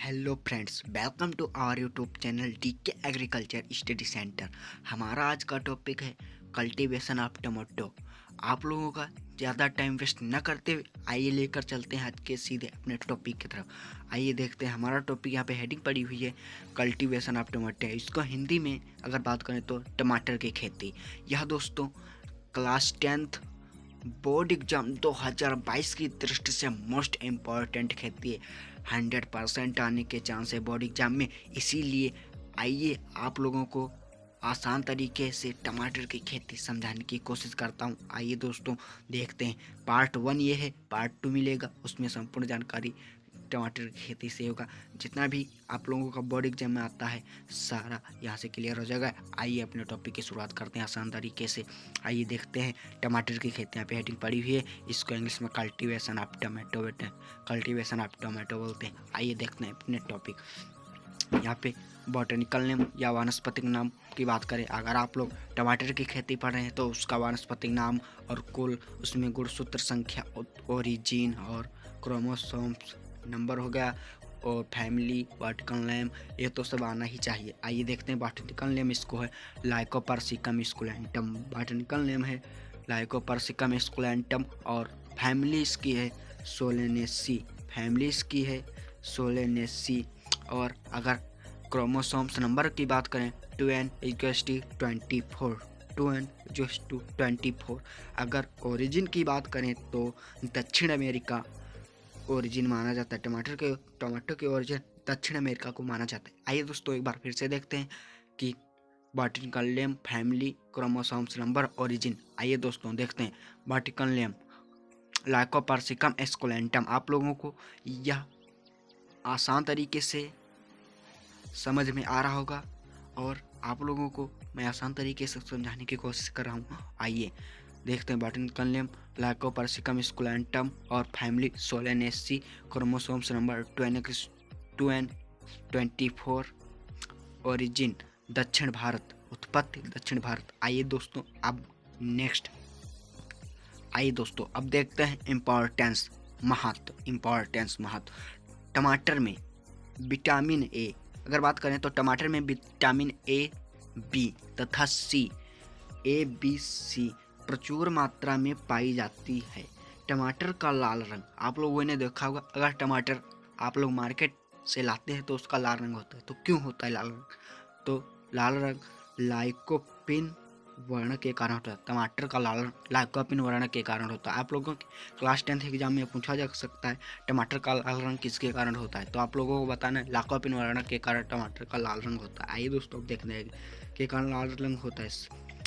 Hello friends, welcome to our YouTube channel DK agriculture study centre. हमारा आज का topic है कल्टीवेशन ऑफ टमाटो। आप लोगों का ज़्यादा टाइम वेस्ट न करते हुए आइए लेकर चलते हैं आज के सीधे अपने टॉपिक की तरफ। आइए देखते हैं। हमारा टॉपिक यहाँ पे हेडिंग पड़ी हुई है कल्टीवेशन ऑफ टमाटो। इसको हिंदी में अगर बात करें तो टमाटर की खेती। यह दोस्तों क्लास 10th बोर्ड एग्जाम 2022 की दृष्टि से मोस्ट इम्पॉर्टेंट खेती है। 100% आने के चांस है बोर्ड एग्जाम में। इसीलिए आइए आप लोगों को आसान तरीके से टमाटर की खेती समझाने की कोशिश करता हूँ। आइए दोस्तों देखते हैं। पार्ट 1 ये है, पार्ट 2 मिलेगा, उसमें संपूर्ण जानकारी टमाटर की खेती से होगा। जितना भी आप लोगों का बोर्ड एग्जाम में आता है सारा यहाँ से क्लियर हो जाएगा। आइए अपने टॉपिक की शुरुआत करते हैं आसान तरीके से। आइए देखते हैं टमाटर की खेती। यहाँ पे हेडिंग पड़ी हुई है, इसको इंग्लिश में कल्टीवेशन ऑफ टमाटो बोलते हैं। आइए देखते हैं अपने टॉपिक। यहाँ पे बॉटनिकल नेम या वानस्पतिक नाम की बात करें, अगर आप लोग टमाटर की खेती पढ़ रहे हैं तो उसका वानस्पतिक नाम और कुल उसमें गुणसूत्र संख्या, ओरिजिन और क्रोमोसोम्स नंबर हो गया, और फैमिली, बॉटनिकल नेम, ये तो सब आना ही चाहिए। आइए देखते हैं बॉटनिकल नेम इसको है लाइकोपर्सिकम स्कुलेंटम। बॉटनिकल नेम है लाइकोपर्सिकम स्कुलेंटम और फैमिली इसकी है सोलेनेसी। और अगर क्रोमोसोम्स नंबर की बात करें 2n=24। अगर ओरिजिन की बात करें तो दक्षिण अमेरिका ओरिजिन माना जाता है। टमाटो के ओरिजिन दक्षिण अमेरिका को माना जाता है। आइए दोस्तों एक बार फिर से देखते हैं कि botanical name, family, chromosomes number, origin. आइए दोस्तों देखते हैं। Botanical name lycopersicum esculentum. आप लोगों को यह आसान तरीके से समझ में आ रहा होगा और आप लोगों को मैं आसान तरीके से समझाने की कोशिश कर रहा हूँ। आइए देखते हैं बॉटनिकल नेम लाइकोपर्सिकम स्कुलेंटम और family solanaceae, chromosomes number 2n24, origin दक्षिण भारत, उत्पत्ति दक्षिण भारत। आइए दोस्तों अब देखते हैं इम्पोर्टेंस महत्व। टमाटर में विटामिन ए अगर बात करें तो टमाटर में विटामिन ए, बी तथा सी प्रचुर मात्रा में पाई जाती है। टमाटर का लाल रंग आप लोगों ने देखा होगा। अगर टमाटर आप लोग मार्केट से लाते हैं तो उसका लाल रंग होता है। तो क्यों होता है लाल रंग? तो लाल रंग लाइकोपिन वर्ण के कारण होता है। टमाटर का लाल रंग लाइकोपिन वर्ण के कारण होता है। आप लोगों के क्लास 10th एग्जाम में पूछा जा सकता है टमाटर का लाल रंग किसके कारण होता है, तो आप लोगों को बताना है लाइकोपिन वर्ण के कारण टमाटर का लाल रंग होता है। आइए दोस्तों देखने हैं के कारण लाल रंग होता है।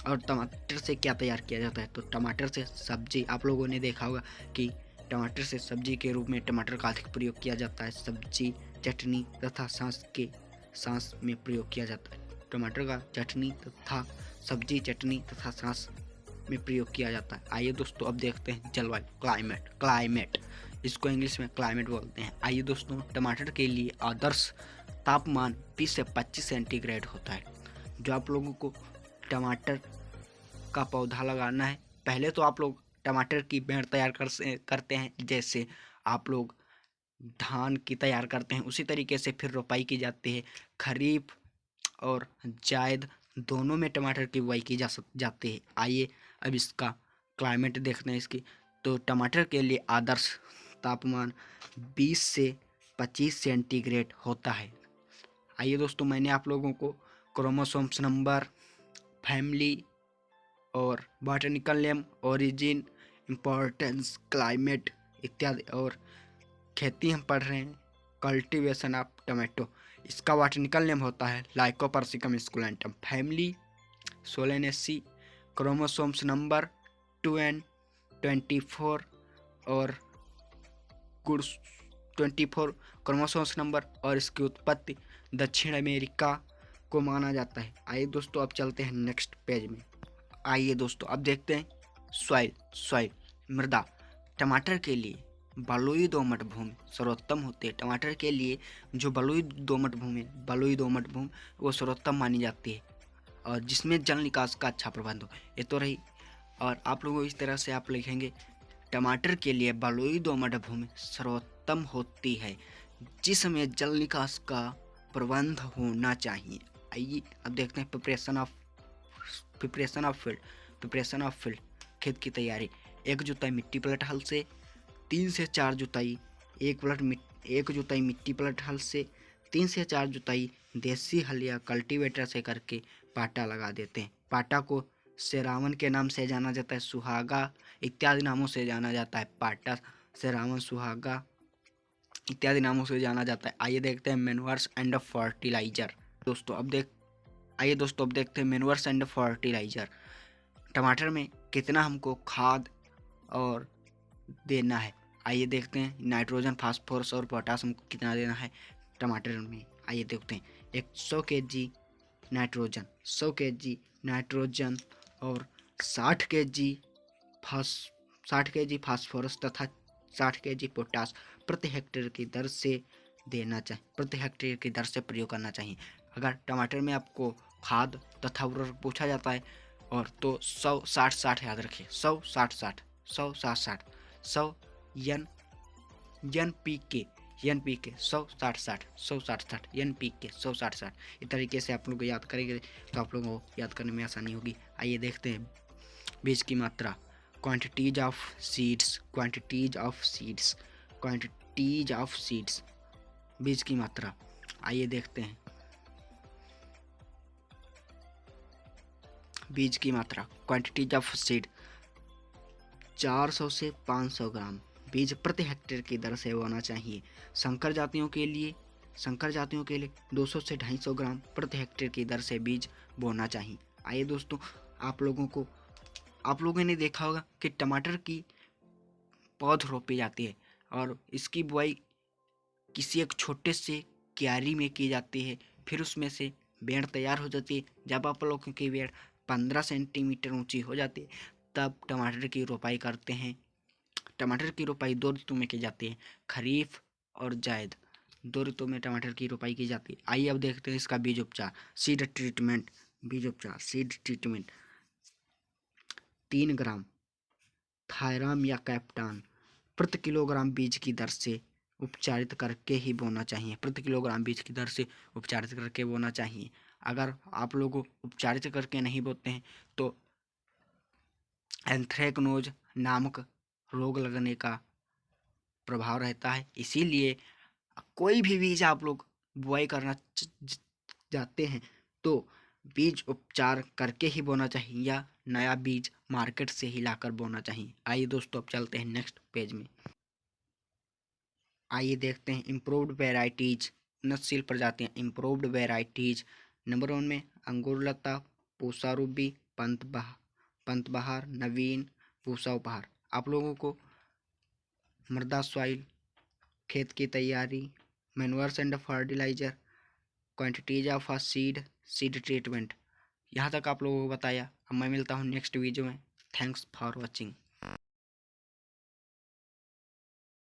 और टमाटर से क्या तैयार किया जाता है? तो टमाटर से सब्जी आप लोगों ने देखा होगा कि टमाटर से सब्जी के रूप में टमाटर का अधिक प्रयोग किया जाता है। सब्जी, चटनी तथा सांस में प्रयोग किया जाता है। टमाटर का सब्जी, चटनी तथा सांस में प्रयोग किया जाता है। आइए दोस्तों अब देखते हैं जलवायु, क्लाइमेट इसको इंग्लिश में क्लाइमेट बोलते हैं। आइए दोस्तों टमाटर के लिए आदर्श तापमान 20 से 25 सेंटीग्रेड होता है। जो आप लोगों को टमाटर का पौधा लगाना है, पहले तो आप लोग टमाटर की पेड़ तैयार करते हैं, जैसे आप लोग धान की तैयार करते हैं उसी तरीके से फिर रोपाई की जाती है। खरीफ और जायद दोनों में टमाटर की बुआई की जाती है। आइए अब इसका क्लाइमेट देखते हैं इसकी। तो टमाटर के लिए आदर्श तापमान 20 से 25 सेंटीग्रेड होता है। आइए दोस्तों मैंने आप लोगों को क्रोमोसोम्स नंबर, फैमिली और botanical name, origin, importance, climate इत्यादि और खेती हम पढ़ रहे हैं कल्टीवेशन ऑफ टमाटो। इसका बॉटनिकल नेम होता है lycopersicum esculentum, family solanaceae, chromosomes number 2n24 और 24 क्रोमोसोम्स नंबर, और इसकी उत्पत्ति दक्षिण अमेरिका को माना जाता है। आइए दोस्तों अब चलते हैं नेक्स्ट पेज में। आइए दोस्तों अब देखते हैं सॉइल मृदा। टमाटर के लिए बलुई दोमट भूमि सर्वोत्तम होती है। टमाटर के लिए जो बलुई दोमट भूमि वो सर्वोत्तम मानी जाती है, और जिसमें जल निकास का अच्छा प्रबंध हो। ये तो रही। और आप लोगों इस तरह से आप लिखेंगे टमाटर के लिए बलुई दोमट भूमि सर्वोत्तम होती है, जिसमें जल निकास का प्रबंध होना चाहिए। आइए अब देखते हैं प्रिपरेशन ऑफ फील्ड, खेत की तैयारी। 1 जुताई मिट्टी पलट हल से, 3 से 4 जुताई, 1 जुताई मिट्टी पलट हल से, 3 से 4 जुताई देसी हल या कल्टीवेटर से करके पाटा लगा देते हैं। पाटा को सेरावन के नाम से जाना जाता है, सुहागा इत्यादि नामों से जाना जाता है। पाटा, सेरावन, सुहागा इत्यादि नामों से जाना जाता है। आइए देखते हैं मैन्योर्स एंड फर्टिलाइजर। आइए दोस्तों अब देखते हैं मैन्योर्स एंड फर्टिलाइजर। टमाटर में कितना हमको खाद और देना है। आइए देखते हैं नाइट्रोजन, फास्फोरस और पोटास हमको कितना देना है टमाटर में। आइए देखते हैं 100 kg नाइट्रोजन, 100 kg नाइट्रोजन और 60 kg फास्फोरस तथा 60 kg पोटास प्रति हेक्टेयर की दर से देना चाहिए, प्रति हेक्टेयर की दर से प्रयोग करना चाहिए। अगर टमाटर में आपको खाद तथा उर्वरक पूछा जाता है और तो 100-60-60 याद रखिए, 100-60-60, 100-60-60, 100 NPK 100-60-60, 100-60-60 NPK 100-60-60। इस तरीके से आप लोग को याद करेंगे तो आप लोगों को याद करने में आसानी होगी। आइए देखते हैं बीज की मात्रा। क्वांटिटीज ऑफ सीड्स, बीज की मात्रा। आइए देखते हैं बीज की मात्रा। क्वांटिटीज ऑफ सीड 400 से 500 ग्राम बीज प्रति हेक्टेयर की दर से होना चाहिए। संकर जातियों के लिए 200 से 250 ग्राम प्रति हेक्टेयर की दर से बीज बोना चाहिए। आइए दोस्तों, आप लोगों ने देखा होगा कि टमाटर की पौध रोपी जाती है और इसकी बुआई किसी एक छोटे से क्यारी में की जाती है। फिर उसमें से बेड़ तैयार हो जाती है। जब आप लोगों की बेड़ 15 सेंटीमीटर ऊंची हो जाती है तब टमाटर की रोपाई करते हैं। टमाटर की रोपाई 2 ऋतु में की जाती है, खरीफ और जायद। 2 ऋतु में टमाटर की रोपाई की जाती है। आइए अब देखते हैं इसका बीज उपचार, सीड ट्रीटमेंट। 3 ग्राम थायराम या कैप्टान प्रति किलोग्राम बीज की दर से उपचारित करके ही बोना चाहिए। प्रति किलोग्राम बीज की दर से उपचारित करके बोना चाहिए। अगर आप लोग उपचारित करके नहीं बोते हैं तो एंथ्रेक्नोज नामक रोग लगने का प्रभाव रहता है। इसीलिए कोई भी बीज आप लोग बुआई करना जाते हैं तो बीज उपचार करके ही बोना चाहिए या नया बीज मार्केट से ही लाकर बोना चाहिए। आइए दोस्तों अब चलते हैं नेक्स्ट पेज में। आइए देखते हैं इम्प्रूव्ड वेराइटीज, उन्नतशील प्रजातियाँ, इम्प्रूव्ड वेराइटीज। नंबर 1 में अंगूरलता, पूसा रूबी, पंतबहार, नवीन, पूसा उपहार। आप लोगों को मृदा स्वाइल, खेत की तैयारी, manures and fertilizer, quantities of a seed treatment, यहाँ तक आप लोगों को बताया। अब मैं मिलता हूँ नेक्स्ट वीडियो में। Thanks for watching.